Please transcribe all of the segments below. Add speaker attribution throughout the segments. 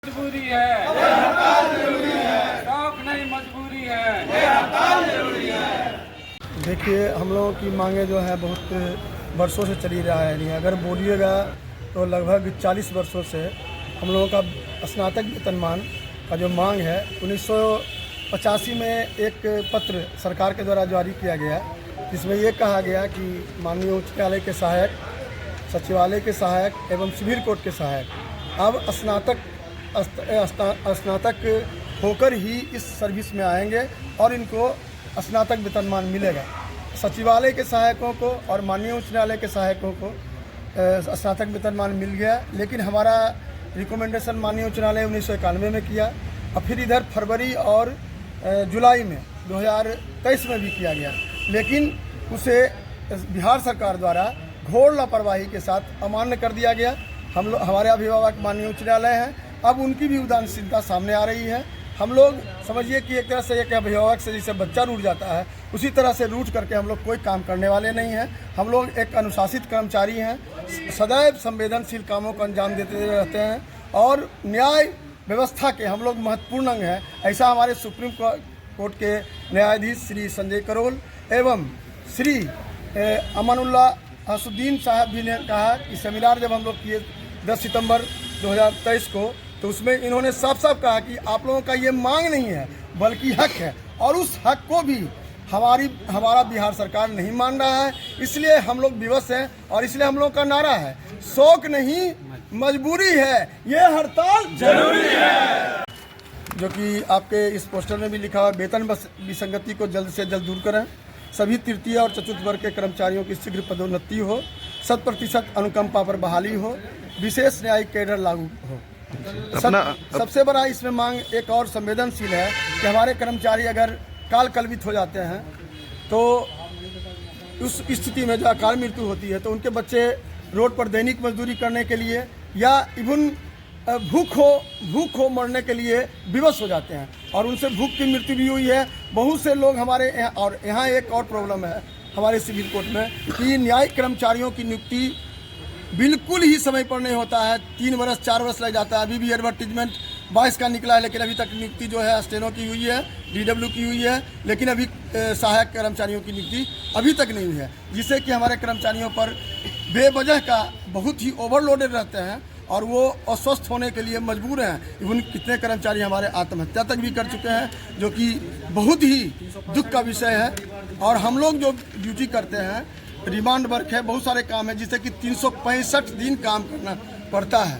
Speaker 1: मजबूरी है, शौक नहीं मजबूरी है।
Speaker 2: देखिए, हम लोगों की मांगे जो है बहुत वर्षों से चली रहा है। नहीं अगर बोलिएगा तो लगभग 40 वर्षों से हम लोगों का स्नातक वेतनमान का जो मांग है 1985 में एक पत्र सरकार के द्वारा जारी किया गया, जिसमें ये कहा गया कि माननीय उच्च न्यायालय के सहायक, सचिवालय के सहायक एवं सिविल कोर्ट के सहायक अब स्नातक होकर ही इस सर्विस में आएंगे और इनको स्नातक वेतनमान मिलेगा। सचिवालय के सहायकों को और माननीय उच्च न्यायालय के सहायकों को स्नातक वेतनमान मिल गया, लेकिन हमारा रिकमेंडेशन माननीय उच्च न्यायालय 1991 में किया और फिर इधर फरवरी और जुलाई में 2023 में भी किया गया, लेकिन उसे बिहार सरकार द्वारा घोर लापरवाही के साथ अमान्य कर दिया गया। हमारे अभिभावक माननीय उच्च न्यायालय हैं, अब उनकी भी उदासीनता सामने आ रही है। हम लोग समझिए कि एक तरह से एक अभिभावक से जैसे बच्चा रूठ जाता है, उसी तरह से रूठ करके हम लोग कोई काम करने वाले नहीं हैं। हम लोग एक अनुशासित कर्मचारी हैं, सदैव संवेदनशील कामों को अंजाम देते रहते हैं और न्याय व्यवस्था के हम लोग महत्वपूर्ण अंग हैं। ऐसा हमारे सुप्रीम कोर्ट के न्यायाधीश श्री संजय करोल एवं श्री अमानुल्लाह हसुद्दीन साहब भी ने कहा कि सेमिनार जब हम लोग किए 10 सितंबर 2023 को, तो उसमें इन्होंने साफ साफ कहा कि आप लोगों का ये मांग नहीं है बल्कि हक है, और उस हक को भी हमारा बिहार सरकार नहीं मान रहा है। इसलिए हम लोग विवश हैं और इसलिए हम लोग का नारा है, शौक नहीं मजबूरी है, ये हड़ताल जरूरी है। जो कि आपके इस पोस्टर में भी लिखा हुआ, वेतन विसंगति को जल्द से जल्द दूर करें, सभी तृतीय और चतुर्थ वर्ग के कर्मचारियों की शीघ्र पदोन्नति हो, 100% अनुकंपा पर बहाली हो, विशेष न्यायिक कैडर लागू हो। सबसे बड़ा इसमें मांग एक और संवेदनशील है कि हमारे कर्मचारी अगर काल कलवित हो जाते हैं तो उस स्थिति में जो अकाल मृत्यु होती है तो उनके बच्चे रोड पर दैनिक मजदूरी करने के लिए या इवन भूख हो मरने के लिए विवश हो जाते हैं और उनसे भूख की मृत्यु भी हुई है। बहुत से लोग हमारे यहाँ, और यहाँ एक और प्रॉब्लम है हमारे सिविल कोर्ट में कि न्यायिक कर्मचारियों की नियुक्ति बिल्कुल ही समय पर नहीं होता है। 3 वर्ष 4 वर्ष लग जाता है। अभी भी एडवर्टीजमेंट 22 का निकला है, लेकिन अभी तक नियुक्ति जो है स्टेनो की हुई है, DW की हुई है, लेकिन अभी सहायक कर्मचारियों की नियुक्ति अभी तक नहीं हुई है, जिससे कि हमारे कर्मचारियों पर बेवजह का बहुत ही ओवरलोडेड रहते हैं और वो अस्वस्थ होने के लिए मजबूर हैं। इवन कितने कर्मचारी हमारे आत्महत्या तक भी कर चुके हैं, जो कि बहुत ही दुख का विषय है। और हम लोग जो ड्यूटी करते हैं, रिमांड वर्क है, बहुत सारे काम है जिससे कि 365 दिन काम करना पड़ता है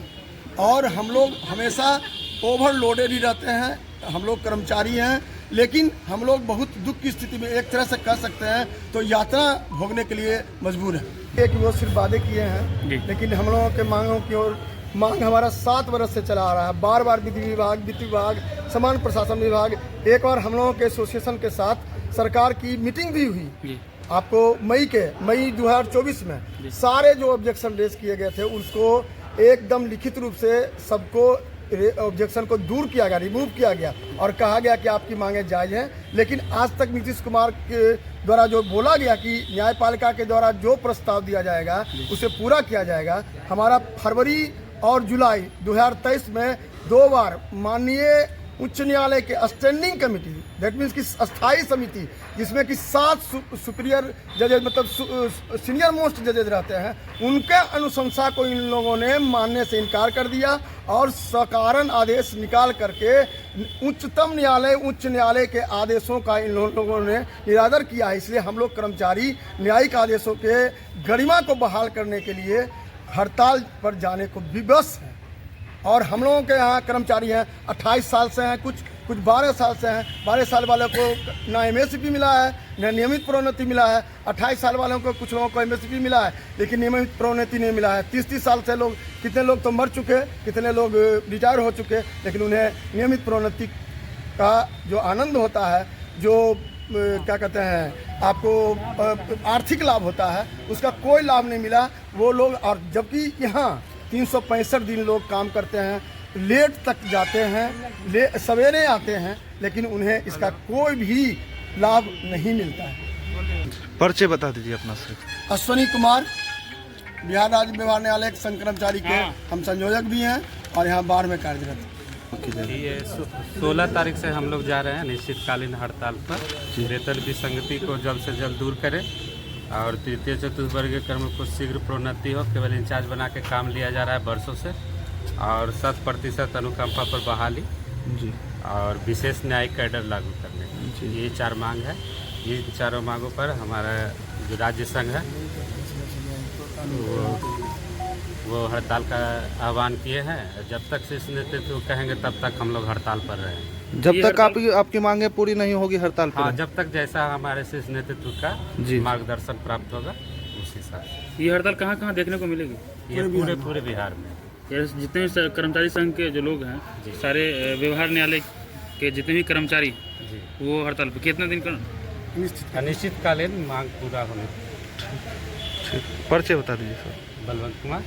Speaker 2: और हम लोग हमेशा ओवरलोडेड ही रहते हैं। हम लोग कर्मचारी हैं, लेकिन हम लोग बहुत दुख की स्थिति में एक तरह से कह सकते हैं तो यात्रा भोगने के लिए मजबूर हैं। एक वो सिर्फ वादे किए हैं, लेकिन हम लोगों के मांगों की ओर मांग हमारा 7 वर्ष से चला आ रहा है। बार बार विधि विभाग, वित्त विभाग, समान प्रशासन विभाग, एक बार हम लोगों के एसोसिएशन के साथ सरकार की मीटिंग भी हुई आपको मई 2024 में। सारे जो ऑब्जेक्शन रेज किए गए थे उसको एकदम लिखित रूप से सबको ऑब्जेक्शन को दूर किया गया, रिमूव किया गया और कहा गया कि आपकी मांगें जायज़ हैं। लेकिन आज तक नीतीश कुमार के द्वारा जो बोला गया कि न्यायपालिका के द्वारा जो प्रस्ताव दिया जाएगा उसे पूरा किया जाएगा। हमारा फरवरी और जुलाई 2023 में 2 बार माननीय उच्च न्यायालय के स्टैंडिंग कमेटी, दैट मीन्स की अस्थायी समिति, जिसमें कि 7 सुपीरियर जजेज मतलब सीनियर मोस्ट जजेज रहते हैं, उनके अनुशंसा को इन लोगों ने मानने से इनकार कर दिया और सकारण आदेश निकाल करके उच्चतम न्यायालय, उच्च न्यायालय के आदेशों का इन लोगों ने निरादर किया है। इसलिए हम लोग कर्मचारी न्यायिक आदेशों के गरिमा को बहाल करने के लिए हड़ताल पर जाने को विवश हैं। और हम लोगों के यहाँ कर्मचारी हैं 28 साल से हैं, कुछ 12 साल से हैं। 12 साल वालों को ना MSP मिला है, ना नियमित प्रोन्नति मिला है। 28 साल वालों को कुछ लोगों को MSP मिला है, लेकिन नियमित प्रोन्नति नहीं मिला है। 30 साल से लोग, कितने लोग तो मर चुके, कितने लोग रिटायर हो चुके, लेकिन उन्हें नियमित प्रोन्नति का जो आनंद होता है, जो क्या कहते हैं आपको आर्थिक लाभ होता है, उसका कोई लाभ नहीं मिला वो लोग। और जबकि यहाँ 365 दिन लोग काम करते हैं, लेट तक जाते हैं, सवेरे आते हैं, लेकिन उन्हें इसका कोई भी लाभ नहीं मिलता है।
Speaker 3: परिचय बता दीजिए अपना से।
Speaker 2: अश्वनी कुमार, बिहार राज्य व्यवहार न्यायालय संघ कर्मचारी के हम संयोजक भी हैं और यहाँ बाढ़ में कार्यरत हैं।
Speaker 1: ये 16 तारीख से हम लोग जा रहे हैं निश्चितकालीन हड़ताल पर। वेतन विसंगति को जल्द से जल्द दूर करें और तृतीय चतुर्वर्गीय कर्म को शीघ्र प्रोन्नति हो। केवल इंचार्ज बना के काम लिया जा रहा है बरसों से, और 100% अनुकंपा पर बहाली
Speaker 3: जी
Speaker 1: और विशेष न्यायिक कैडर लागू करने, ये 4 मांग है। ये चारों मांगों पर हमारा जो राज्य संघ है वो हड़ताल का आह्वान किए हैं। जब तक शीर्ष नेतृत्व कहेंगे तब तक हम लोग हड़ताल पर रहेंगे।
Speaker 3: जब तक आपकी मांगे पूरी नहीं होगी हड़ताल पर?
Speaker 1: हाँ, जब तक जैसा हमारे शीर्ष नेतृत्व का
Speaker 3: जी
Speaker 1: मार्गदर्शन प्राप्त होगा उस हिसाब से।
Speaker 4: ये हड़ताल कहाँ कहाँ देखने को मिलेगी?
Speaker 1: ये पूरे बिहार में
Speaker 4: ये जितने भी कर्मचारी संघ के जो लोग हैं, सारे व्यवहार न्यायालय के जितने भी कर्मचारी
Speaker 1: जी
Speaker 4: वो हड़ताल पर कितना दिन का?
Speaker 1: अनिश्चितकालीन मांग पूरा होने।
Speaker 3: ठीक, पर्चे बता दीजिए सर।
Speaker 1: बलवंत कुमार।